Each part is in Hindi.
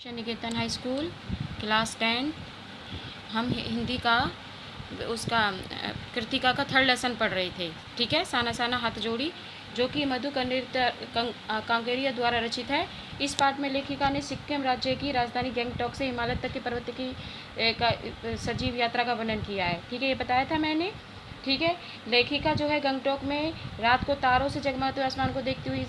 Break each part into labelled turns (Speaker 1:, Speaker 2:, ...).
Speaker 1: निकेतन हाई स्कूल क्लास 10। हम हिंदी का उसका कृतिका का थर्ड लेसन पढ़ रहे थे। ठीक है, साना साना हाथ जोड़ी, जो कि मधु कांकेरिया द्वारा रचित है। इस पाठ में लेखिका ने सिक्किम राज्य की राजधानी गैंगटॉक से हिमालय तक के पर्वत की सजीव यात्रा का वर्णन किया है। ठीक है, ये बताया था मैंने। ठीक है, लेखिका जो है गंगटोक में रात को तारों से जगमगाते हुए आसमान को देखती हुई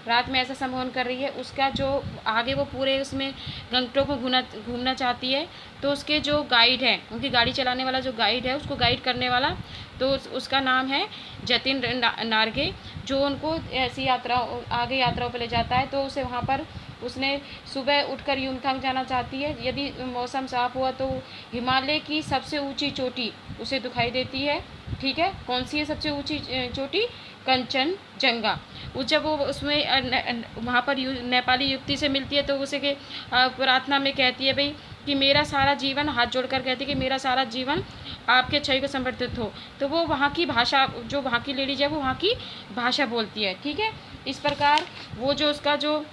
Speaker 1: रात में ऐसा संबोधन कर रही है। उसका जो आगे वो पूरे उसमें गंगटोक में घूमना चाहती है, तो उसके जो गाइड है, उनकी गाड़ी चलाने वाला जो गाइड है, उसको गाइड करने वाला, तो उसका नाम है जतिन नार्गे, जो उनको ऐसी आगे यात्राओं पर ले जाता है। तो उसे वहाँ पर उसने सुबह उठकर युमथांग जाना चाहती है। यदि मौसम साफ हुआ तो हिमालय की सबसे ऊंची चोटी उसे दिखाई देती है। ठीक है, कौन सी है सबसे ऊंची चोटी? कंचनजंगा। जब वो उसमें वहाँ पर नेपाली युवती से मिलती है, तो उसे के प्रार्थना में कहती है भाई कि मेरा सारा जीवन, हाथ जोड़कर कहती है कि मेरा सारा जीवन आपके छवि को समर्पित हो। तो वो वहाँ की भाषा, जो वहाँ की लेडीज है, वो वहाँ की भाषा बोलती है। ठीक है, इस प्रकार वो जो उसका जो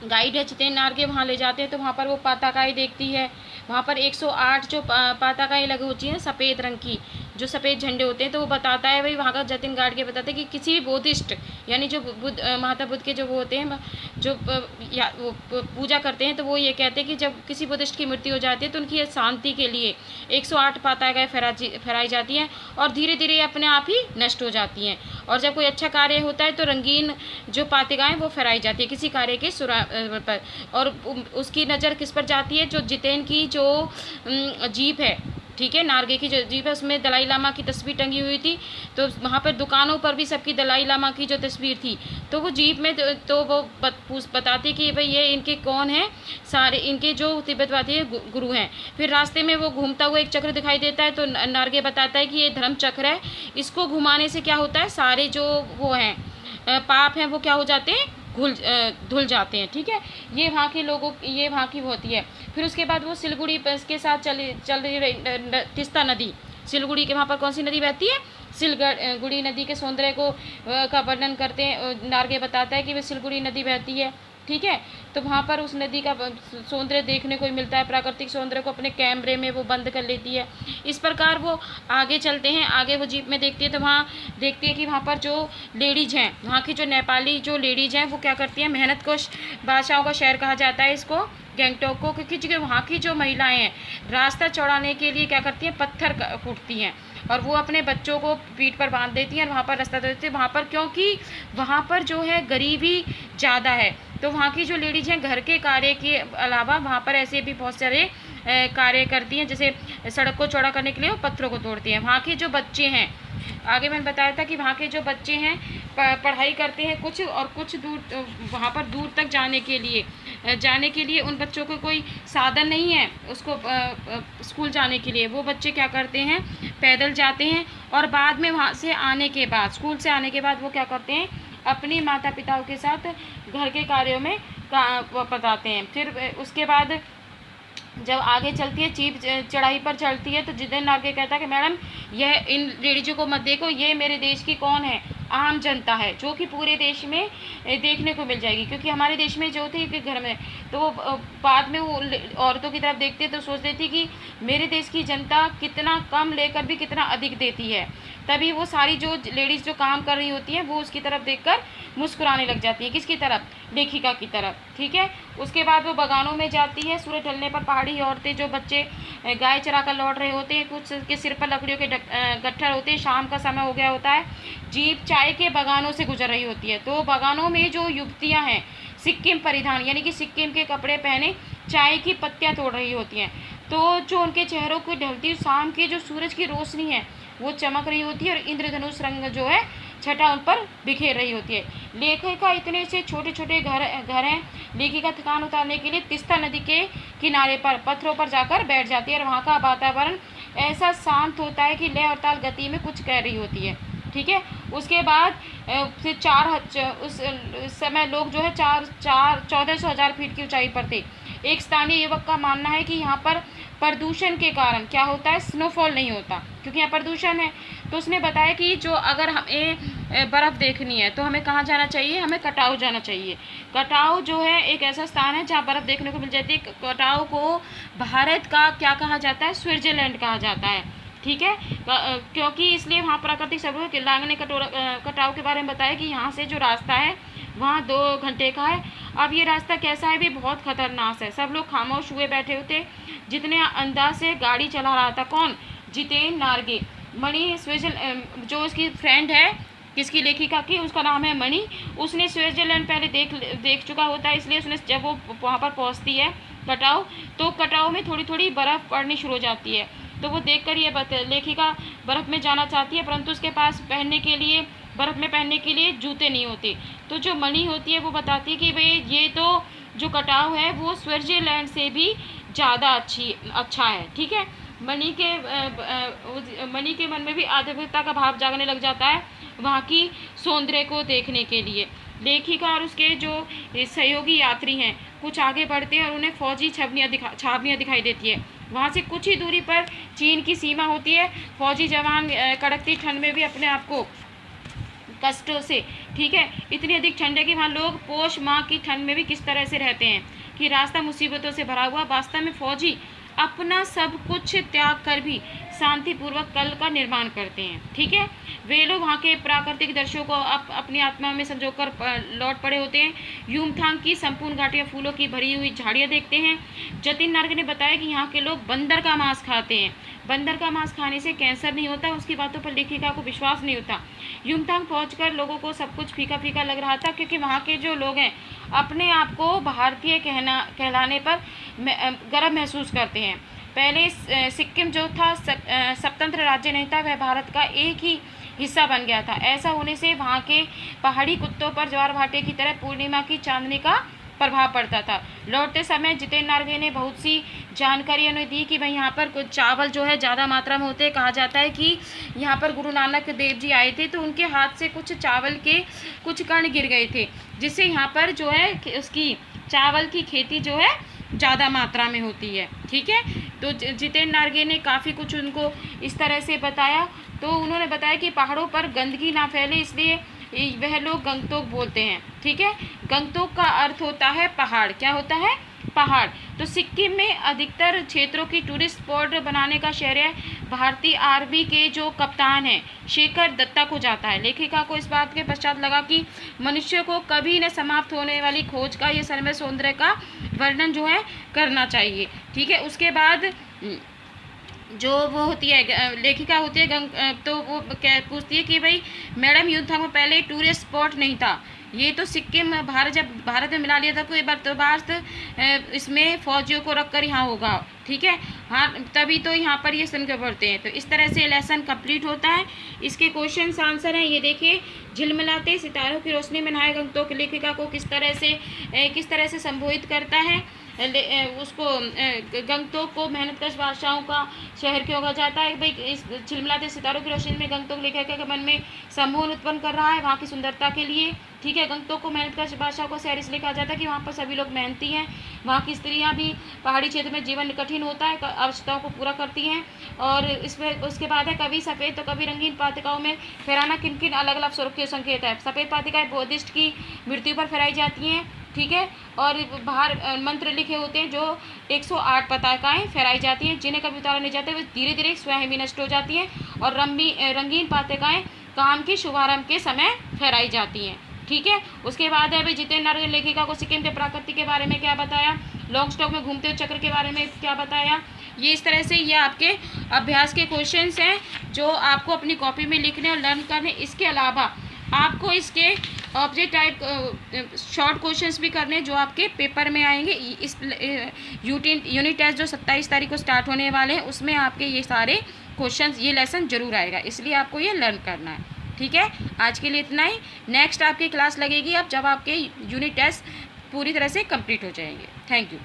Speaker 1: गाइड है जितेंद्र नार्गे वहाँ ले जाते हैं, तो वहाँ पर वो पाताकाई देखती है। वहाँ पर 108 जो पाताकाई लगी होती हैं सफ़ेद रंग की, जो सफ़ेद झंडे होते हैं, तो वो बताता है भाई, वहाँ का जतिन गार्ड के बताते हैं कि किसी भी बुद्धिस्ट, यानी जो बुद्ध महात्मा बुद्ध के जो वो होते हैं, जो वो पूजा करते हैं, तो वो ये कहते हैं कि जब किसी बुद्धिस्ट की मृत्यु हो जाती है, तो उनकी शांति के लिए 108 पाताकाई फहराई जाती हैं, और धीरे धीरे अपने आप ही नष्ट हो जाती हैं। और जब कोई अच्छा कार्य होता है, तो रंगीन जो पातिकाएँ वो फहराई जाती है किसी कार्य के पर। और उसकी नज़र किस पर जाती है? जो जितेन की जो जीप है, ठीक है, नार्गे की जो जीप है, उसमें दलाई लामा की तस्वीर टंगी हुई थी। तो वहाँ पर दुकानों पर भी सबकी दलाई लामा की जो तस्वीर थी, तो वो जीप में तो वो बताती कि भाई ये इनके कौन है, सारे इनके जो तिब्बतवादी गुरु हैं। फिर रास्ते में वो घूमता हुआ एक चक्र दिखाई देता है, तो नार्गे बताता है कि ये धर्म चक्र है, इसको घुमाने से क्या होता है, सारे जो वो हैं पाप हैं वो क्या हो जाते हैं, धुल जाते हैं। ठीक है, ये वहाँ के लोगों, ये वहाँ की होती है। फिर उसके बाद वो सिलगुड़ी के साथ चल रही तिस्ता नदी, सिलगुड़ी के वहाँ पर कौन सी नदी बहती है? सिलगुड़ी नदी के सौंदर्य को का वर्णन करते हैं। नार्गे बताता है कि वह सिलगुड़ी नदी बहती है। ठीक है, तो वहाँ पर उस नदी का सौंदर्य देखने को मिलता है। प्राकृतिक सौंदर्य को अपने कैमरे में वो बंद कर लेती है। इस प्रकार वो आगे चलते हैं। आगे वो जीप में देखती है, तो वहाँ देखती है कि वहाँ पर जो लेडीज हैं, वहाँ की जो नेपाली जो लेडीज हैं, वो क्या करती हैं, मेहनत को बादशाहों का शहर कहा जाता है इसको, गैंगटॉक को, क्योंकि वहाँ की जो महिलाएं हैं रास्ता चौड़ाने के लिए क्या करती हैं, पत्थर कूटती हैं, और वो अपने बच्चों को पीठ पर बांध देती हैं और वहाँ पर रास्ता देती हैं। वहाँ पर क्योंकि वहाँ पर जो है गरीबी ज़्यादा है, तो वहाँ की जो लेडीज हैं घर के कार्य के अलावा वहाँ पर ऐसे भी बहुत सारे कार्य करती हैं, जैसे सड़क को चौड़ा करने के लिए वो पत्थरों को तोड़ती हैं। वहाँ के जो बच्चे हैं, आगे मैंने बताया था कि वहाँ के जो बच्चे हैं पढ़ाई करते हैं कुछ, और कुछ दूर वहाँ पर दूर तक जाने के लिए उन बच्चों को कोई साधन नहीं है उसको स्कूल जाने के लिए। वो बच्चे क्या करते हैं, पैदल जाते हैं, और बाद में वहाँ से आने के बाद, स्कूल से आने के बाद वो क्या करते हैं, अपने माता पिताओं के साथ घर के कार्यों में बताते हैं। फिर उसके बाद जब आगे चलती है, चीप चढ़ाई पर चढ़ती है, तो जितेंद्र नार्गे कहता है कि मैडम यह इन लेडीजों को मत देखो, ये मेरे देश की कौन है, आम जनता है, जो कि पूरे देश में देखने को मिल जाएगी। क्योंकि हमारे देश में जो थी कि घर में, तो वो बाद में वो औरतों की तरफ देखते तो सोचते थी कि मेरे देश की जनता कितना कम लेकर भी कितना अधिक देती है। तभी वो सारी जो लेडीज़ जो काम कर रही होती हैं, वो उसकी तरफ देखकर मुस्कुराने लग जाती है। किसकी तरफ? लेखिका की तरफ। ठीक है, उसके बाद वो बगानों में जाती है। सूरज ढलने पर पहाड़ी औरतें, जो बच्चे गाय चरा कर लौट रहे होते हैं, कुछ के सिर पर लकड़ियों के गट्ठर होते हैं, शाम का समय हो गया होता है, जीप चाय के बगानों से गुजर रही होती है। तो बगानों में जो युवतियाँ हैं सिक्किम परिधान, यानी कि सिक्किम के कपड़े पहने चाय की पत्तियाँ तोड़ रही होती हैं। तो जो उनके चेहरों को ढलती शाम की जो सूरज की रोशनी है वो चमक रही होती है, और इंद्रधनुष रंग जो है छटा उन पर बिखेर रही होती है। लेखिका इतने से छोटे छोटे घर हैं, लेखिका थकान उतारने के लिए तिस्ता नदी के किनारे पर पत्थरों पर जाकर बैठ जाती है, और वहाँ का वातावरण ऐसा शांत होता है कि लय और ताल गति में कुछ कह रही होती है। ठीक है। उसके बाद फिर उस समय लोग जो है 1400 फीट की ऊंचाई पर थे। एक स्थानीय युवक का मानना है कि यहाँ पर प्रदूषण के कारण क्या होता है, स्नोफॉल नहीं होता, क्योंकि यहाँ प्रदूषण है। तो उसने बताया कि जो अगर हमें बर्फ़ देखनी है तो हमें कहाँ जाना चाहिए, हमें कटाव जाना चाहिए। कटाव जो है एक ऐसा स्थान है जहाँ बर्फ़ देखने को मिल जाती है। कटाव को भारत का क्या कहा जाता है, स्विट्ज़रलैंड कहा जाता है, ठीक है। क्योंकि इसलिए वहाँ प्राकृतिक सबूत के लांग ने कटाव के बारे में बताया कि यहाँ से जो रास्ता है वहाँ 2 घंटे का है। अब ये रास्ता कैसा है भी, बहुत खतरनाक है। सब लोग खामोश हुए बैठे होते, जितने अंदाज से गाड़ी चला रहा था। कौन? जितेन नार्गे। मणि जो उसकी फ्रेंड है, किसकी, लेखिका की, उसका नाम है मणि। उसने स्विट्ज़रलैंड पहले देख चुका होता है, इसलिए उसने जब वो वहाँ पर पहुँचती है कटाव, तो कटाव में थोड़ी थोड़ी बर्फ़ पड़नी शुरू हो जाती है। तो वो देखकर ये लेखिका बर्फ़ में जाना चाहती है, परंतु उसके पास बर्फ़ में पहनने के लिए जूते नहीं होते। तो जो मणि होती है वो बताती है कि भाई ये तो जो कटाव है वो स्विट्ज़रलैंड से भी ज़्यादा अच्छा है, ठीक है। मणि के मन में भी आध्यात्मिकता का भाव जागने लग जाता है वहाँ की सौंदर्य को देखने के लिए। लेखिका और उसके जो सहयोगी यात्री हैं कुछ आगे बढ़ते हैं और उन्हें फौजी छावनियाँ दिखाई देती है। वहाँ से कुछ ही दूरी पर चीन की सीमा होती है। फौजी जवान कड़कती ठंड में भी अपने आप को कष्टों से, ठीक है, इतनी अधिक ठंड है कि वहाँ लोग पोष माह की ठंड में भी किस तरह से रहते हैं कि रास्ता मुसीबतों से भरा हुआ। वास्तव में फौजी अपना सब कुछ त्याग कर भी शांतिपूर्वक कल का निर्माण करते हैं, ठीक है। वे लोग वहाँ के प्राकृतिक दृश्यों को अपनी आत्मा में संजोकर लौट पड़े होते हैं। यूमथांग की संपूर्ण घाटियाँ फूलों की भरी हुई झाड़ियाँ देखते हैं। जतिन नार्ग ने बताया कि यहाँ के लोग बंदर का मांस खाते हैं। बंदर का मांस खाने से कैंसर नहीं होता। उसकी बातों पर लेखिका को विश्वास नहीं होता। यूमथांग पहुंचकर लोगों को सब कुछ फीका फीका लग रहा था, क्योंकि वहाँ के जो लोग हैं अपने आप को भारतीय कहलाने पर गर्व महसूस करते हैं। पहले सिक्किम जो था स्वतंत्र राज्य नहीं था, वह भारत का एक ही हिस्सा बन गया था। ऐसा होने से वहाँ के पहाड़ी कुत्तों पर ज्वार भाटे की तरह पूर्णिमा की चांदनी का प्रभाव पड़ता था। लौटते समय जितेन नार्गे ने बहुत सी जानकारी उन्हें दी कि भाई यहाँ पर कुछ चावल जो है ज़्यादा मात्रा में होते हैं। कहा जाता है कि यहाँ पर गुरु नानक देव जी आए थे तो उनके हाथ से कुछ चावल के कुछ कण गिर गए थे, जिससे यहाँ पर जो है उसकी चावल की खेती जो है ज़्यादा मात्रा में होती है, ठीक है। तो जितेन नार्गे ने काफ़ी कुछ उनको इस तरह से बताया। तो उन्होंने बताया कि पहाड़ों पर गंदगी ना फैले, इसलिए वह लोग गंगटोक बोलते हैं, ठीक है। गंगटोक का अर्थ होता है पहाड़। क्या होता है? पहाड़। तो सिक्किम में अधिकतर क्षेत्रों की टूरिस्ट स्पॉट बनाने का श्रेय भारतीय आर्मी के जो कप्तान हैं शेखर दत्ता को जाता है। लेखिका को इस बात के पश्चात लगा कि मनुष्य को कभी न समाप्त होने वाली खोज का ये सर्वमय सौंदर्य का वर्णन जो है करना चाहिए, ठीक है। उसके बाद जो वो होती है लेखिका होती है तो वो क्या पूछती है कि भाई मैडम यूमथांग में पहले टूरिस्ट स्पॉट नहीं था, ये तो सिक्किम जब भारत में मिला लिया था कोई बंदोबस्त इसमें फौजियों को रखकर यहाँ होगा, ठीक है। हाँ, तभी तो यहाँ पर ये सुन के पढ़ते हैं। तो इस तरह से लेसन कंप्लीट होता है। इसके क्वेश्चन आंसर हैं, ये देखिए। झिलमिलाते सितारों की रोशनी में नहाए गंगटोक लेखिका को किस तरह से संबोधित करता है। उसको गंगटोक को मेहनतकश बादशाहों का शहर क्यों कहा जाता है। भाई इस झिलमिलाते सितारों की रोशनी में गंगटोक लेखिका के मन में सम्मोहन उत्पन्न कर रहा है वहाँ की सुंदरता के लिए, ठीक है। गंगटोक को मेहनतकश बादशाहों का शहर इसलिए कहा जाता है कि वहाँ पर सभी लोग मेहनती हैं। वहाँ की स्त्रियाँ भी पहाड़ी क्षेत्र में जीवन कठिन होता है आवश्यकताओं को पूरा करती हैं। और इसमें उसके बाद है कभी सफ़ेद तो कभी रंगीन पातिकाओं में फहराना किन किन अलग अलग स्वरूप के संकेत है। सफ़ेद पातिकाएँ बुद्धिस्ट की मृत्यु पर फहराई जाती हैं, ठीक है। और बाहर मंत्र लिखे होते हैं जो 108 पताकाएँ फहराई जाती हैं, जिन्हें कभी उतारा नहीं जाता, वे धीरे धीरे स्वयं भी नष्ट हो जाती हैं। और रंगीन पताकाएँ काम के शुभारंभ के समय फहराई जाती हैं, ठीक है। उसके बाद है भाई जितेन नार्गे लेखिका को सिक्किम के प्रकृति के बारे में क्या बताया, लॉन्ग स्टॉक में घूमते हुए चक्र के बारे में क्या बताया। ये इस तरह से ये आपके अभ्यास के क्वेश्चंस हैं जो आपको अपनी कॉपी में लिखने और लर्न करने। इसके अलावा आपको इसके ऑब्जेक्ट टाइप शॉर्ट क्वेश्चंस भी करने जो आपके पेपर में आएंगे। इस यूनिट टेस्ट जो 27 तारीख को स्टार्ट होने वाले हैं उसमें आपके ये सारे क्वेश्चंस ये लेसन जरूर आएगा, इसलिए आपको ये लर्न करना है, ठीक है। आज के लिए इतना ही। नेक्स्ट आपकी क्लास लगेगी अब जब आपके यूनिट टेस्ट पूरी तरह से कंप्लीट हो जाएंगे। Thank you.